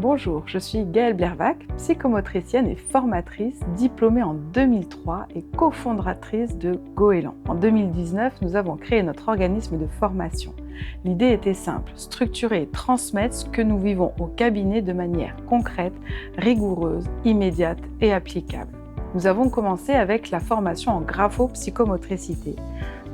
Bonjour, je suis Gaëlle Blervac, psychomotricienne et formatrice, diplômée en 2003 et cofondatrice de Goéland. En 2019, nous avons créé notre organisme de formation. L'idée était simple, structurer et transmettre ce que nous vivons au cabinet de manière concrète, rigoureuse, immédiate et applicable. Nous avons commencé avec la formation en grapho-psychomotricité.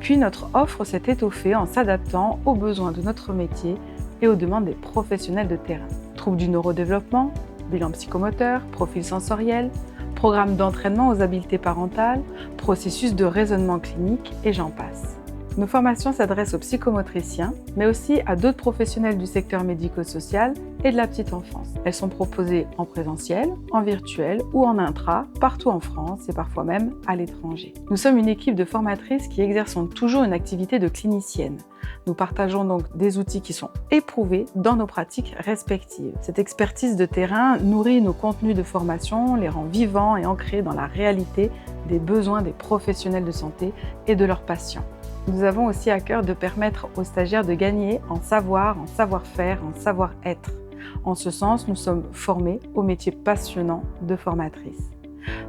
Puis notre offre s'est étoffée en s'adaptant aux besoins de notre métier et aux demandes des professionnels de terrain. Troubles du neurodéveloppement, bilan psychomoteur, profil sensoriel, programme d'entraînement aux habiletés parentales, processus de raisonnement clinique et j'en passe. Nos formations s'adressent aux psychomotriciens, mais aussi à d'autres professionnels du secteur médico-social et de la petite enfance. Elles sont proposées en présentiel, en virtuel ou en intra, partout en France et parfois même à l'étranger. Nous sommes une équipe de formatrices qui exerçons toujours une activité de clinicienne. Nous partageons donc des outils qui sont éprouvés dans nos pratiques respectives. Cette expertise de terrain nourrit nos contenus de formation, les rend vivants et ancrés dans la réalité des besoins des professionnels de santé et de leurs patients. Nous avons aussi à cœur de permettre aux stagiaires de gagner en savoir, en savoir-faire, en savoir-être. En ce sens, nous sommes formés au métier passionnant de formatrice.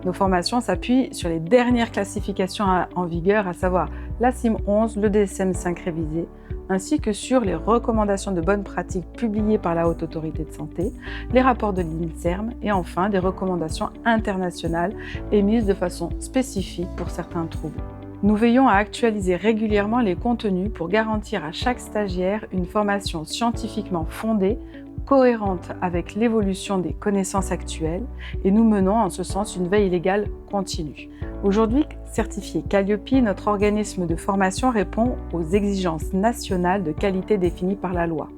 Nos formations s'appuient sur les dernières classifications en vigueur, à savoir la CIM 11, le DSM-5 révisé, ainsi que sur les recommandations de bonnes pratiques publiées par la Haute Autorité de Santé, les rapports de l'INSERM et enfin des recommandations internationales émises de façon spécifique pour certains troubles. Nous veillons à actualiser régulièrement les contenus pour garantir à chaque stagiaire une formation scientifiquement fondée, cohérente avec l'évolution des connaissances actuelles et nous menons en ce sens une veille légale continue. Aujourd'hui, certifié Calliope, notre organisme de formation répond aux exigences nationales de qualité définies par la loi.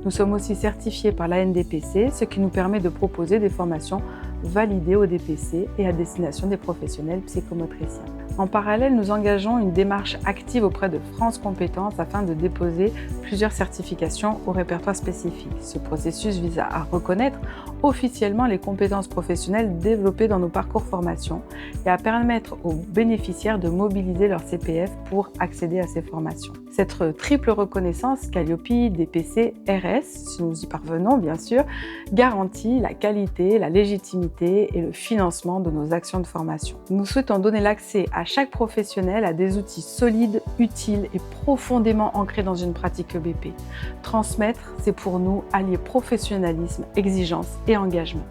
Nous sommes aussi certifiés par la NDPC, ce qui nous permet de proposer des formations validées au DPC et à destination des professionnels psychomotriciens. En parallèle, nous engageons une démarche active auprès de France Compétences afin de déposer plusieurs certifications au répertoire spécifique. Ce processus vise à reconnaître officiellement les compétences professionnelles développées dans nos parcours formation et à permettre aux bénéficiaires de mobiliser leur CPF pour accéder à ces formations. Cette triple reconnaissance, Calliope, DPC, RS, si nous y parvenons bien sûr, garantit la qualité, la légitimité et le financement de nos actions de formation. Nous souhaitons donner l'accès à chaque professionnel à des outils solides, utiles et profondément ancrés dans une pratique EBP. Transmettre, c'est pour nous allier professionnalisme, exigence et engagement.